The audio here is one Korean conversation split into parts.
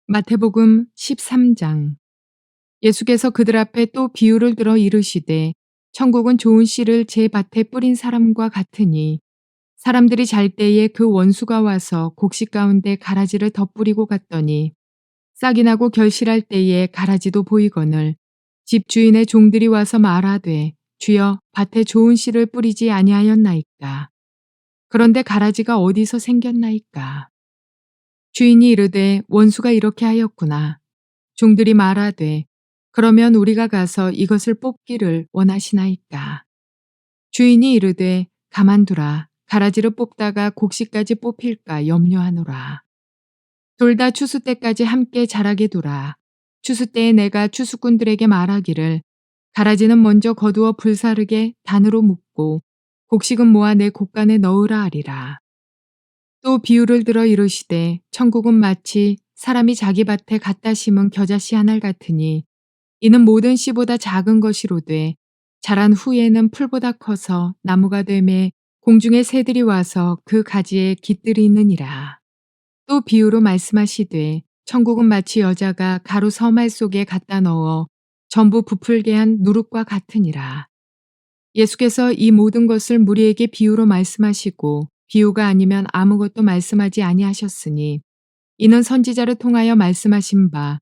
마태복음 13장. 예수께서 그들 앞에 또 비유를 들어 이르시되 천국은 좋은 씨를 제 밭에 뿌린 사람과 같으니 사람들이 잘 때에 그 원수가 와서 곡식 가운데 가라지를 덧뿌리고 갔더니 싹이 나고 결실할 때에 가라지도 보이거늘 집 주인의 종들이 와서 말하되 주여 밭에 좋은 씨를 뿌리지 아니하였나이까. 그런데 가라지가 어디서 생겼나이까. 주인이 이르되 원수가 이렇게 하였구나. 종들이 말하되 그러면 우리가 가서 이것을 뽑기를 원하시나이까. 주인이 이르되 가만두라. 가라지를 뽑다가 곡식까지 뽑힐까 염려하노라. 둘 다 추수 때까지 함께 자라게 두라. 추수 때에 내가 추수꾼들에게 말하기를 가라지는 먼저 거두어 불사르게 단으로 묶고 곡식은 모아 내 곡간에 넣으라 하리라. 또 비유를 들어 이르시되 천국은 마치 사람이 자기 밭에 갖다 심은 겨자씨 한 알 같으니 이는 모든 씨보다 작은 것이로되 자란 후에는 풀보다 커서 나무가 되매 공중의 새들이 와서 그 가지에 깃들이 있느니라. 또 비유로 말씀하시되 천국은 마치 여자가 가루 서말 속에 갖다 넣어 전부 부풀게 한 누룩과 같으니라. 예수께서 이 모든 것을 무리에게 비유로 말씀하시고 비유가 아니면 아무것도 말씀하지 아니하셨으니 이는 선지자를 통하여 말씀하신 바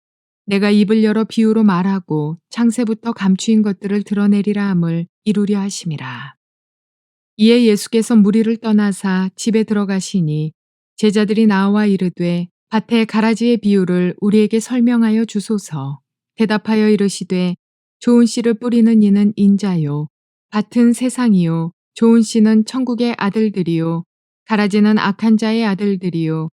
내가 입을 열어 비유로 말하고 창세부터 감추인 것들을 드러내리라 함을 이루려 하심이라. 이에 예수께서 무리를 떠나사 집에 들어가시니 제자들이 나와 이르되 밭의 가라지의 비유를 우리에게 설명하여 주소서. 대답하여 이르시되 좋은 씨를 뿌리는 이는 인자요 밭은 세상이요 좋은 씨는 천국의 아들들이요 가라지는 악한 자의 아들들이요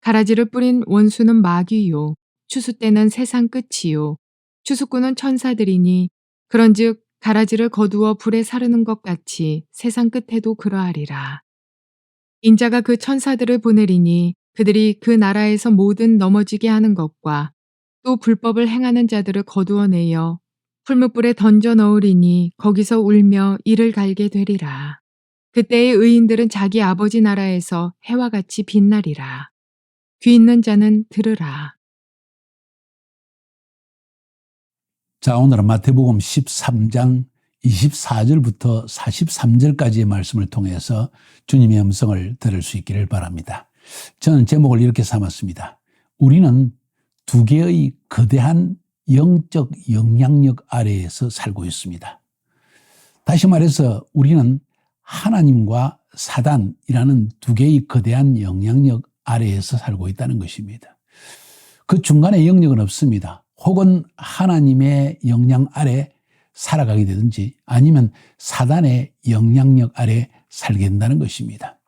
가라지를 뿌린 원수는 마귀요 추수 때는 세상 끝이요 추수꾼은 천사들이니 그런즉 가라지를 거두어 불에 사르는 것 같이 세상 끝에도 그러하리라. 인자가 그 천사들을 보내리니 그들이 그 나라에서 모든 넘어지게 하는 것과 또 불법을 행하는 자들을 거두어내어 풀무불에 던져 넣으리니 거기서 울며 이를 갈게 되리라. 그때의 의인들은 자기 아버지 나라에서 해와 같이 빛나리라. 귀 있는 자는 들으라. 자, 오늘은 마태복음 13장 24절부터 43절까지의 말씀을 통해서 주님의 음성을 들을 수 있기를 바랍니다. 저는 제목을 이렇게 삼았습니다. 우리는 두 개의 거대한 영적 영향력 아래에서 살고 있습니다. 다시 말해서 우리는 하나님과 사단이라는 두 개의 거대한 영향력 아래에서 살고 있다는 것입니다. 그 중간에 영역은 없습니다. 혹은 하나님의 영향 아래 살아가게 되든지 아니면 사단의 영향력 아래 살게 된다는 것입니다.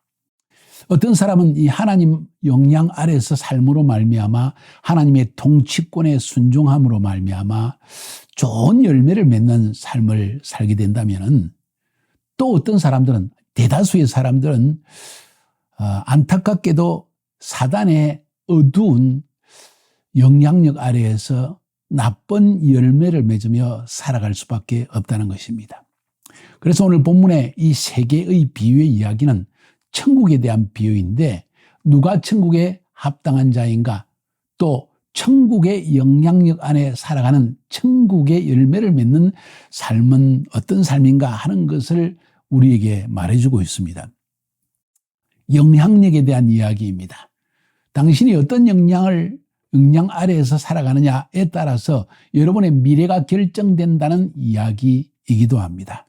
어떤 사람은 이 하나님 영향 아래서 삶으로 말미암아 하나님의 통치권에 순종함으로 말미암아 좋은 열매를 맺는 삶을 살게 된다면 또 어떤 사람들은 대다수의 사람들은 안타깝게도 사단의 어두운 영향력 아래에서 나쁜 열매를 맺으며 살아갈 수밖에 없다는 것입니다. 그래서 오늘 본문의 이 세 개의 비유의 이야기는 천국에 대한 비유인데 누가 천국에 합당한 자인가 또 천국의 영향력 안에 살아가는 천국의 열매를 맺는 삶은 어떤 삶인가 하는 것을 우리에게 말해주고 있습니다. 영향력에 대한 이야기입니다. 당신이 어떤 영향 아래에서 살아가느냐에 따라서 여러분의 미래가 결정된다는 이야기이기도 합니다.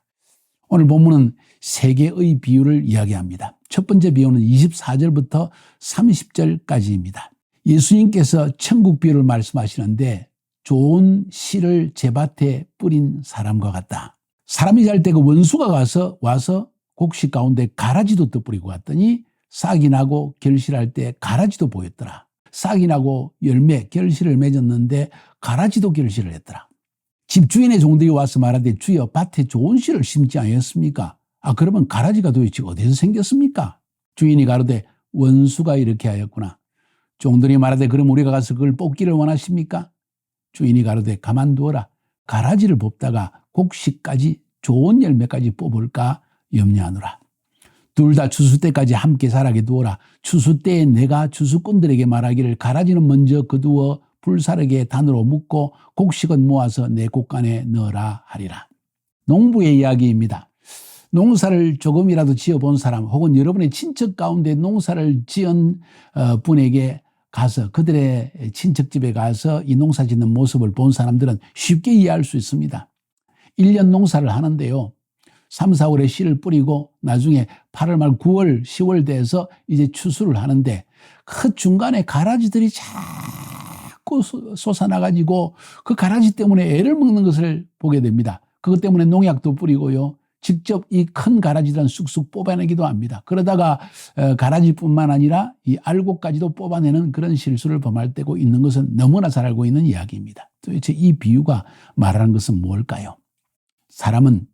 오늘 본문은 세 개의 비유를 이야기합니다. 첫 번째 비유는 24절부터 30절까지입니다. 예수님께서 천국 비유를 말씀하시는데 좋은 씨를 제 밭에 뿌린 사람과 같다. 사람이 잘 때 그 원수가 와서 곡식 가운데 가라지도 떠뿌리고 갔더니 싹이 나고 결실할 때 가라지도 보였더라. 싹이 나고 열매, 결실을 맺었는데 가라지도 결실을 했더라. 집주인의 종들이 와서 말하되 주여 밭에 좋은 씨를 심지 아니었습니까? 그러면 가라지가 도대체 어디서 생겼습니까? 주인이 가로되 원수가 이렇게 하였구나. 종들이 말하되 그럼 우리가 가서 그걸 뽑기를 원하십니까? 주인이 가로되 가만두어라. 가라지를 뽑다가 곡식까지 좋은 열매까지 뽑을까 염려하노라. 둘 다 추수 때까지 함께 자라게 두어라. 추수 때에 내가 추수꾼들에게 말하기를 가라지는 먼저 거두어 불사르게 단으로 묶고 곡식은 모아서 내 곡간에 넣으라 하리라. 농부의 이야기입니다. 농사를 조금이라도 지어본 사람 혹은 여러분의 친척 가운데 농사를 지은 분에게 가서 그들의 친척집에 가서 이 농사 짓는 모습을 본 사람들은 쉽게 이해할 수 있습니다. 1년 농사를 하는데요. 3, 4월에 씨를 뿌리고 나중에 8월 말 9월, 10월 돼서 이제 추수를 하는데 그 중간에 가라지들이 자꾸 솟아나가지고 그 가라지 때문에 애를 먹는 것을 보게 됩니다. 그것 때문에 농약도 뿌리고요. 직접 이 큰 가라지들은 쑥쑥 뽑아내기도 합니다. 그러다가 가라지뿐만 아니라 이 알곡까지도 뽑아내는 그런 실수를 범할 때고 있는 것은 너무나 잘 알고 있는 이야기입니다. 도대체 이 비유가 말하는 것은 뭘까요? 사람은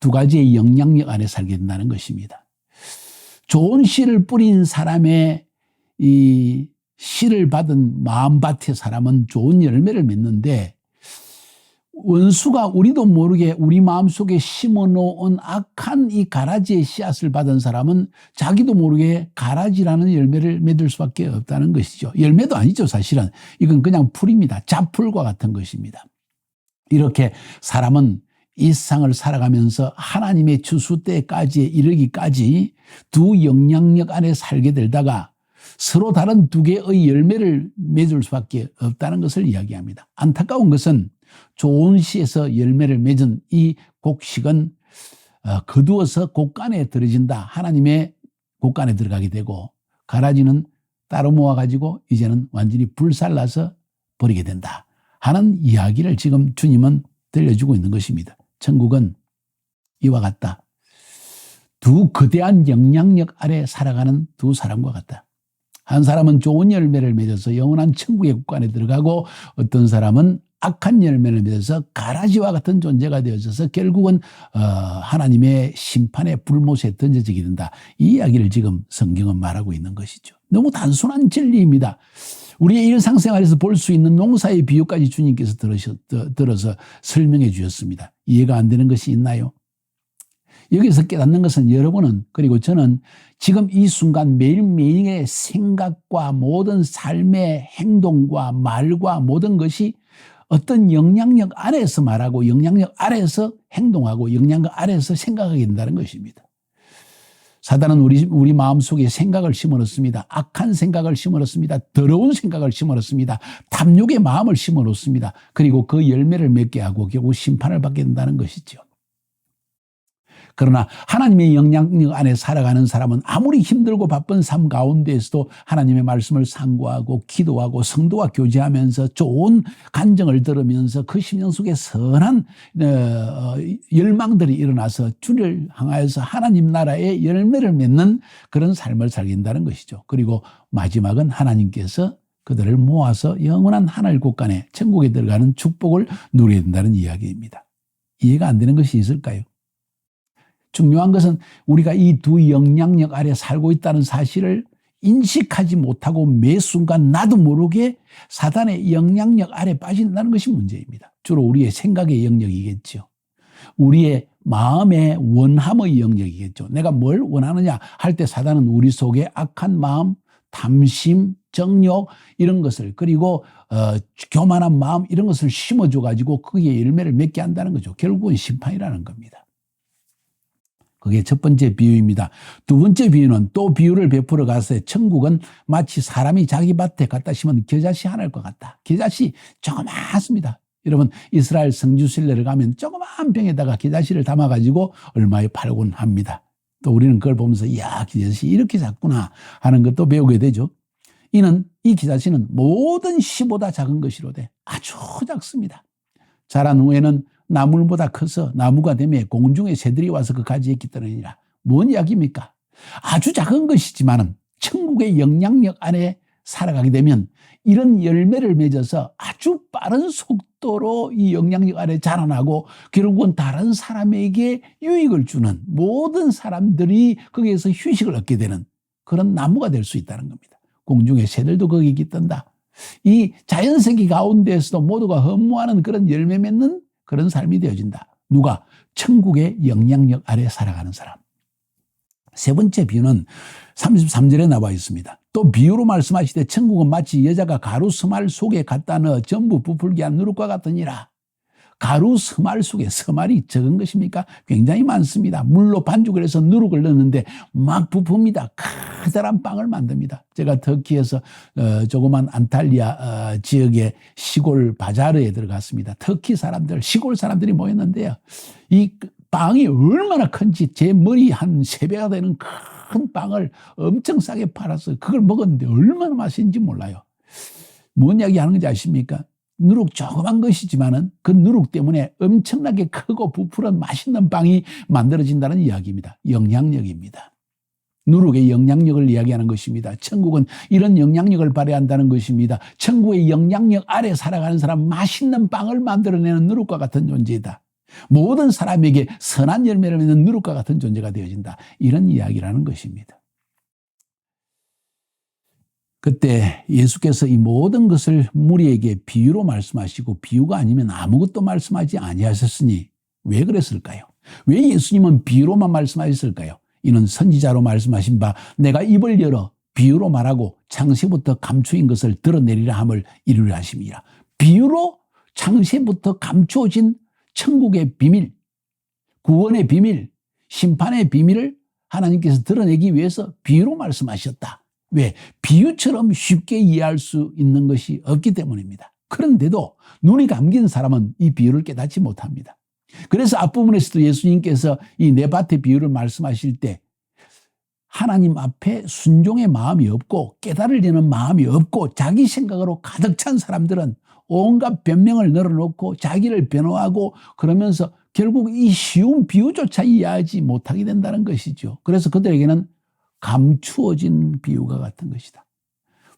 두 가지의 영향력 안에 살게 된다는 것입니다. 좋은 씨를 뿌린 사람의 이 씨를 받은 마음밭의 사람은 좋은 열매를 맺는데 원수가 우리도 모르게 우리 마음속에 심어놓은 악한 이 가라지의 씨앗을 받은 사람은 자기도 모르게 가라지라는 열매를 맺을 수밖에 없다는 것이죠. 열매도 아니죠, 사실은. 이건 그냥 풀입니다. 잡풀과 같은 것입니다. 이렇게 사람은 이 세상을 살아가면서 하나님의 추수 때까지 이르기까지 두 영향력 안에 살게 되다가 서로 다른 두 개의 열매를 맺을 수밖에 없다는 것을 이야기합니다. 안타까운 것은 좋은 씨에서 열매를 맺은 이 곡식은 거두어서 곡간에 들어진다. 하나님의 곡간에 들어가게 되고 가라지는 따로 모아가지고 이제는 완전히 불살라서 버리게 된다 하는 이야기를 지금 주님은 들려주고 있는 것입니다. 천국은 이와 같다. 두 거대한 영향력 아래 살아가는 두 사람과 같다. 한 사람은 좋은 열매를 맺어서 영원한 천국의 국간에 들어가고 어떤 사람은 악한 열매를 맺어서 가라지와 같은 존재가 되어져서 결국은 하나님의 심판의 불못에 던져지게 된다. 이 이야기를 지금 성경은 말하고 있는 것이죠. 너무 단순한 진리입니다. 우리의 일상생활에서 볼 수 있는 농사의 비유까지 주님께서 들어서 설명해 주셨습니다. 이해가 안 되는 것이 있나요? 여기서 깨닫는 것은 여러분은 그리고 저는 지금 이 순간 매일매일의 생각과 모든 삶의 행동과 말과 모든 것이 어떤 영향력 아래에서 말하고 영향력 아래에서 행동하고 영향력 아래에서 생각하게 된다는 것입니다. 사단은 우리 마음속에 생각을 심어놓습니다. 악한 생각을 심어놓습니다. 더러운 생각을 심어놓습니다. 탐욕의 마음을 심어놓습니다. 그리고 그 열매를 맺게 하고 결국 심판을 받게 된다는 것이죠. 그러나 하나님의 영향력 안에 살아가는 사람은 아무리 힘들고 바쁜 삶 가운데에서도 하나님의 말씀을 상고하고 기도하고 성도와 교제하면서 좋은 간증을 들으면서 그 심령 속에 선한 열망들이 일어나서 주를 향하여서 하나님 나라의 열매를 맺는 그런 삶을 살게 된다는 것이죠. 그리고 마지막은 하나님께서 그들을 모아서 영원한 하늘 곳간에 천국에 들어가는 축복을 누리게 된다는 이야기입니다. 이해가 안 되는 것이 있을까요? 중요한 것은 우리가 이 두 영향력 아래 살고 있다는 사실을 인식하지 못하고 매 순간 나도 모르게 사단의 영향력 아래 빠진다는 것이 문제입니다. 주로 우리의 생각의 영역이겠죠. 우리의 마음의 원함의 영역이겠죠. 내가 뭘 원하느냐 할 때 사단은 우리 속에 악한 마음, 탐심, 정욕 이런 것을 그리고 교만한 마음 이런 것을 심어줘가지고 거기에 열매를 맺게 한다는 거죠. 결국은 심판이라는 겁니다. 그게 첫 번째 비유입니다. 두 번째 비유는 또 비유를 베풀어 가서 천국은 마치 사람이 자기 밭에 갖다 심은 겨자씨 하나일 것 같다. 겨자씨 조그맣습니다. 여러분 이스라엘 성지순례를 가면 조그만 병에다가 겨자씨를 담아가지고 얼마에 팔곤 합니다. 또 우리는 그걸 보면서 이야 겨자씨 이렇게 작구나 하는 것도 배우게 되죠. 이 겨자씨는 모든 씨보다 작은 것이로되 아주 작습니다. 자란 후에는 나물보다 커서 나무가 되며 공중의 새들이 와서 그 가지에 깃들으니라. 뭔 이야기입니까? 아주 작은 것이지만 천국의 영향력 안에 살아가게 되면 이런 열매를 맺어서 아주 빠른 속도로 이 영향력 아래 자라나고 결국은 다른 사람에게 유익을 주는 모든 사람들이 거기에서 휴식을 얻게 되는 그런 나무가 될 수 있다는 겁니다. 공중의 새들도 거기에 깃든다. 이 자연세계 가운데에서도 모두가 헌무하는 그런 열매 맺는 그런 삶이 되어진다. 누가? 천국의 영향력 아래 살아가는 사람. 세 번째 비유는 33절에 나와 있습니다. 또 비유로 말씀하시되 천국은 마치 여자가 가루 스말 속에 갖다 넣어 전부 부풀게 한 누룩과 같으니라. 가루 스말 속에, 스말이 적은 것입니까? 굉장히 많습니다. 물로 반죽을 해서 누룩을 넣는데 막 부풉니다. 커다란 빵을 만듭니다. 제가 터키에서 조그만 안탈리아 지역의 시골 바자르에 들어갔습니다. 터키 사람들, 시골 사람들이 모였는데요. 이 빵이 얼마나 큰지 제 머리 한 3배가 되는 큰 빵을 엄청 싸게 팔아서 그걸 먹었는데 얼마나 맛있는지 몰라요. 뭔 이야기 하는 건지 아십니까? 누룩 조그만 것이지만은 그 누룩 때문에 엄청나게 크고 부풀은 맛있는 빵이 만들어진다는 이야기입니다. 영향력입니다. 누룩의 영향력을 이야기하는 것입니다. 천국은 이런 영향력을 발휘한다는 것입니다. 천국의 영향력 아래 살아가는 사람, 맛있는 빵을 만들어내는 누룩과 같은 존재이다. 모든 사람에게 선한 열매를 맺는 누룩과 같은 존재가 되어진다. 이런 이야기라는 것입니다. 그때 예수께서 이 모든 것을 무리에게 비유로 말씀하시고 비유가 아니면 아무것도 말씀하지 아니하셨으니 왜 그랬을까요? 왜 예수님은 비유로만 말씀하셨을까요? 이는 선지자로 말씀하신 바 내가 입을 열어 비유로 말하고 창세부터 감추인 것을 드러내리라 함을 이루려 하심이라. 비유로 창세부터 감추어진 천국의 비밀, 구원의 비밀, 심판의 비밀을 하나님께서 드러내기 위해서 비유로 말씀하셨다. 왜? 비유처럼 쉽게 이해할 수 있는 것이 없기 때문입니다. 그런데도 눈이 감긴 사람은 이 비유를 깨닫지 못합니다. 그래서 앞부분에서도 예수님께서 이 내 밭의 비유를 말씀하실 때 하나님 앞에 순종의 마음이 없고 깨달으려는 마음이 없고 자기 생각으로 가득 찬 사람들은 온갖 변명을 늘어놓고 자기를 변호하고 그러면서 결국 이 쉬운 비유조차 이해하지 못하게 된다는 것이죠. 그래서 그들에게는 감추어진 비유가 같은 것이다.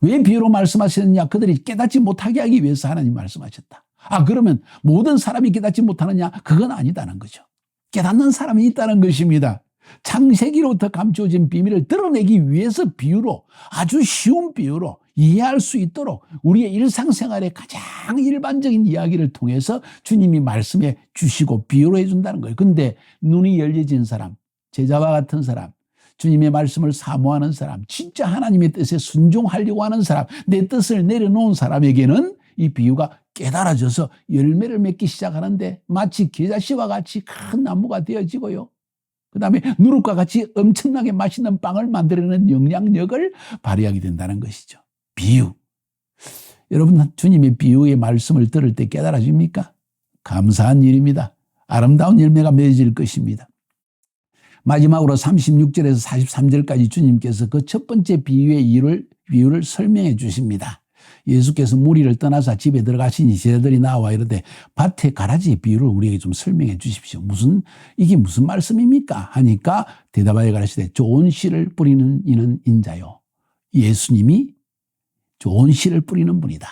왜 비유로 말씀하셨느냐? 그들이 깨닫지 못하게 하기 위해서 하나님 말씀하셨다. 그러면 모든 사람이 깨닫지 못하느냐? 그건 아니다는 거죠. 깨닫는 사람이 있다는 것입니다. 창세기로부터 감추어진 비밀을 드러내기 위해서 비유로, 아주 쉬운 비유로 이해할 수 있도록 우리의 일상생활의 가장 일반적인 이야기를 통해서 주님이 말씀해 주시고 비유로 해준다는 거예요. 근데 눈이 열려진 사람, 제자와 같은 사람, 주님의 말씀을 사모하는 사람, 진짜 하나님의 뜻에 순종하려고 하는 사람, 내 뜻을 내려놓은 사람에게는 이 비유가 깨달아져서 열매를 맺기 시작하는데 마치 겨자씨와 같이 큰 나무가 되어지고요. 그 다음에 누룩과 같이 엄청나게 맛있는 빵을 만들어내는 영향력을 발휘하게 된다는 것이죠. 비유. 여러분, 주님의 비유의 말씀을 들을 때 깨달아집니까? 감사한 일입니다. 아름다운 열매가 맺어질 것입니다. 마지막으로 36절에서 43절까지 주님께서 그 첫 번째 비유를 설명해 주십니다. 예수께서 무리를 떠나서 집에 들어가시니 제자들이 나와 이르되 밭의 가라지의 비유를 우리에게 좀 설명해 주십시오. 이게 무슨 말씀입니까? 하니까 대답하여 가라시되 좋은 씨를 뿌리는 이는 인자요. 예수님이 좋은 씨를 뿌리는 분이다.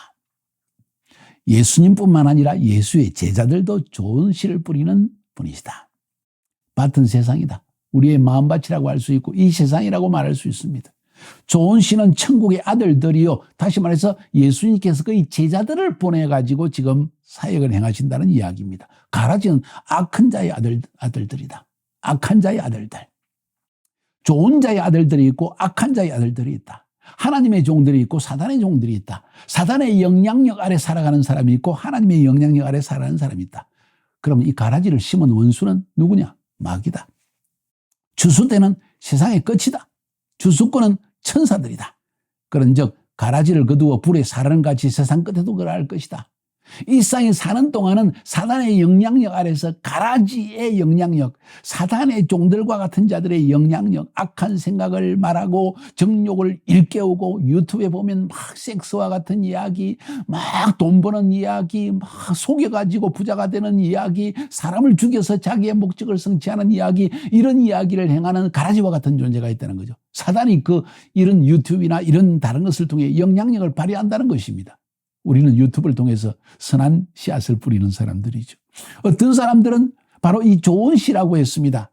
예수님뿐만 아니라 예수의 제자들도 좋은 씨를 뿌리는 분이시다. 밭은 세상이다. 우리의 마음밭이라고 할 수 있고 이 세상이라고 말할 수 있습니다. 좋은 씨는 천국의 아들들이요. 다시 말해서 예수님께서 그의 제자들을 보내가지고 지금 사역을 행하신다는 이야기입니다. 가라지는 악한 자의 아들들이다. 악한 자의 아들들. 좋은 자의 아들들이 있고 악한 자의 아들들이 있다. 하나님의 종들이 있고 사단의 종들이 있다. 사단의 영향력 아래 살아가는 사람이 있고 하나님의 영향력 아래 살아가는 사람이 있다. 그러면 이 가라지를 심은 원수는 누구냐? 마귀다. 주수대는 세상의 끝이다. 주수권은 천사들이다. 그런즉 가라지를 거두어 불에 사르는 같이 세상 끝에도 그러할 것이다. 이 세상에 사는 동안은 사단의 영향력 아래서 가라지의 영향력, 사단의 종들과 같은 자들의 영향력, 악한 생각을 말하고 정욕을 일깨우고 유튜브에 보면 막 섹스와 같은 이야기, 막 돈 버는 이야기, 막 속여가지고 부자가 되는 이야기, 사람을 죽여서 자기의 목적을 성취하는 이야기, 이런 이야기를 행하는 가라지와 같은 존재가 있다는 거죠. 사단이 이런 유튜브나 이런 다른 것을 통해 영향력을 발휘한다는 것입니다. 우리는 유튜브를 통해서 선한 씨앗을 뿌리는 사람들이죠. 어떤 사람들은 바로 이 좋은 씨라고 했습니다.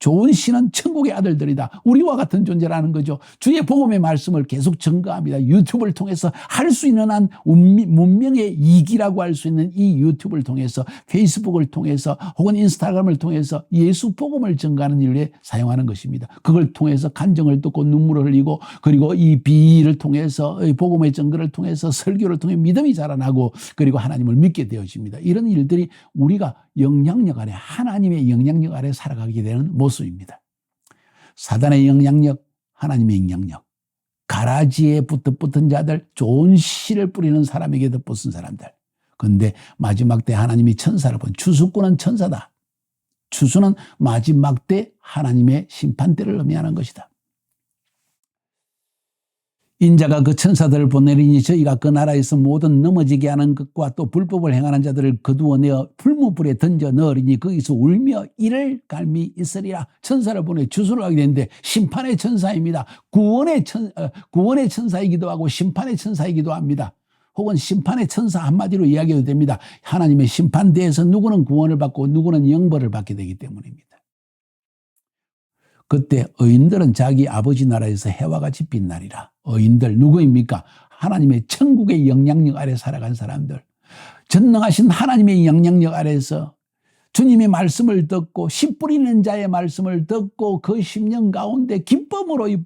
좋은 씨는 천국의 아들들이다. 우리와 같은 존재라는 거죠. 주의 복음의 말씀을 계속 증거합니다. 유튜브를 통해서 할 수 있는 한 문명의 이기라고 할 수 있는 이 유튜브를 통해서, 페이스북을 통해서 혹은 인스타그램을 통해서 예수 복음을 증거하는 일에 사용하는 것입니다. 그걸 통해서 간정을 듣고 눈물을 흘리고, 그리고 이 비를 통해서, 복음의 증거를 통해서, 설교를 통해 믿음이 자라나고, 그리고 하나님을 믿게 되어집니다. 이런 일들이 우리가 영향력 아래, 하나님의 영향력 아래 살아가게 되는 모습입니다. 사단의 영향력, 하나님의 영향력. 가라지에 붙은 자들, 좋은 씨를 뿌리는 사람에게도 붙은 사람들. 그런데 마지막 때 하나님이 천사를 본, 추수꾼은 천사다. 추수는 마지막 때 하나님의 심판대를 의미하는 것이다. 인자가 그 천사들을 보내리니 저희가 그 나라에서 모든 넘어지게 하는 것과 또 불법을 행하는 자들을 거두어내어 불못불에 던져 넣으리니 거기서 울며 이를 갈미 있으리라. 천사를 보내 주수를 하게 되는데 심판의 천사입니다. 구원의 천사이기도 하고 심판의 천사이기도 합니다. 혹은 심판의 천사 한마디로 이야기해도 됩니다. 하나님의 심판대에서 누구는 구원을 받고 누구는 영벌을 받게 되기 때문입니다. 그때 의인들은 자기 아버지 나라에서 해와 같이 빛나리라. 의인들 누구입니까? 하나님의 천국의 영향력 아래 살아간 사람들. 전능하신 하나님의 영향력 아래서 주님의 말씀을 듣고 씨 뿌리는 자의 말씀을 듣고 그 10년 가운데 기쁨으로 이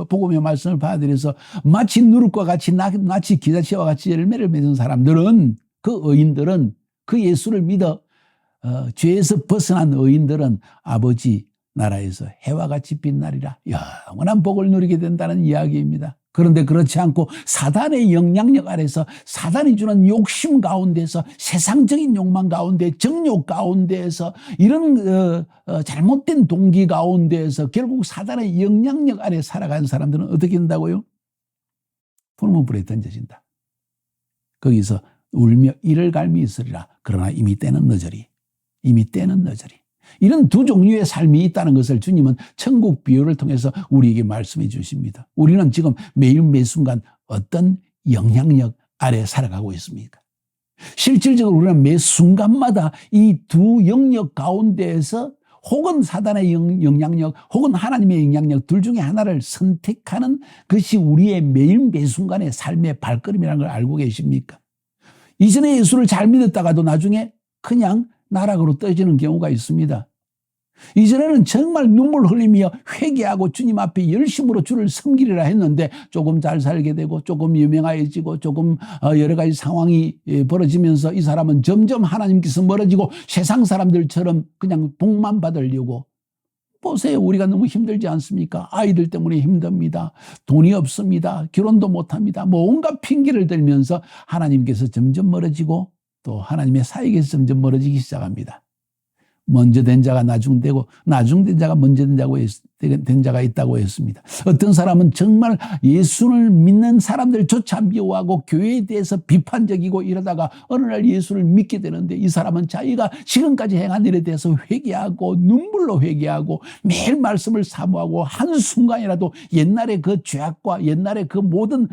복음의 말씀을 받아들여서 마치 누룩과 같이 마치 기다치와 같이 열매를 맺은 사람들은, 그 의인들은, 그 예수를 믿어 죄에서 벗어난 의인들은 아버지 나라에서 해와 같이 빛나리라. 영원한 복을 누리게 된다는 이야기입니다. 그런데 그렇지 않고 사단의 영향력 아래서, 사단이 주는 욕심 가운데서, 세상적인 욕망 가운데, 정욕 가운데에서, 이런 잘못된 동기 가운데에서 결국 사단의 영향력 아래 살아가는 사람들은 어떻게 된다고요? 불문불에 던져진다. 거기서 울며 이를 갈미 있으리라. 그러나 이미 때는 늦으리. 이미 때는 늦으리. 이런 두 종류의 삶이 있다는 것을 주님은 천국 비유를 통해서 우리에게 말씀해 주십니다. 우리는 지금 매일 매순간 어떤 영향력 아래 살아가고 있습니까? 실질적으로 우리는 매 순간마다 이 두 영역 가운데에서 혹은 사단의 영향력 혹은 하나님의 영향력 둘 중에 하나를 선택하는 것이 우리의 매일 매순간의 삶의 발걸음이라는 걸 알고 계십니까? 이전에 예수를 잘 믿었다가도 나중에 그냥 나락으로 떨어지는 경우가 있습니다. 이전에는 정말 눈물 흘리며 회개하고 주님 앞에 열심으로 주를 섬기리라 했는데 조금 잘 살게 되고 조금 유명해지고 조금 여러 가지 상황이 벌어지면서 이 사람은 점점 하나님께서 멀어지고 세상 사람들처럼 그냥 복만 받으려고. 보세요. 우리가 너무 힘들지 않습니까? 아이들 때문에 힘듭니다. 돈이 없습니다. 결혼도 못합니다. 뭐 온갖 핑계를 들면서 하나님께서 점점 멀어지고 또 하나님의 사역에서 점점 멀어지기 시작합니다. 먼저 된 자가 나중되고 나중된 자가 먼저 된 자가 있다고 했습니다. 어떤 사람은 정말 예수를 믿는 사람들조차 미워하고 교회에 대해서 비판적이고 이러다가 어느 날 예수를 믿게 되는데 이 사람은 자기가 지금까지 행한 일에 대해서 회개하고 눈물로 회개하고 매일 말씀을 사모하고 한순간이라도 옛날의 그 죄악과 옛날의 그 모든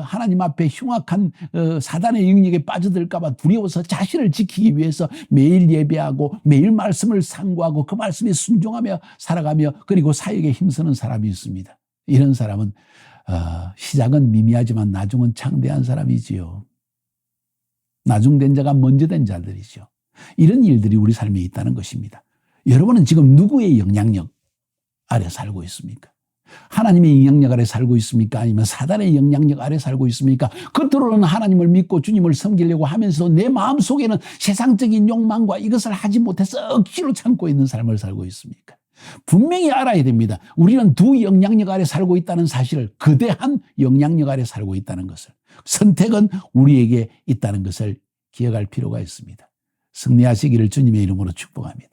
하나님 앞에 흉악한 사단의 영역에 빠져들까 봐 두려워서 자신을 지키기 위해서 매일 예배하고 매일 말씀을 상고하고 그 말씀에 순종하며 살아가며 그리고 사역에 힘쓰는 사람이 있습니다. 이런 사람은 시작은 미미하지만 나중은 창대한 사람이지요. 나중된 자가 먼저 된 자들이죠. 이런 일들이 우리 삶에 있다는 것입니다. 여러분은 지금 누구의 영향력 아래 살고 있습니까? 하나님의 영향력 아래 살고 있습니까? 아니면 사단의 영향력 아래 살고 있습니까? 겉으로는 하나님을 믿고 주님을 섬기려고 하면서 내 마음속에는 세상적인 욕망과 이것을 하지 못해서 억지로 참고 있는 삶을 살고 있습니까? 분명히 알아야 됩니다. 우리는 두 영향력 아래 살고 있다는 사실을, 거대한 영향력 아래 살고 있다는 것을, 선택은 우리에게 있다는 것을 기억할 필요가 있습니다. 승리하시기를 주님의 이름으로 축복합니다.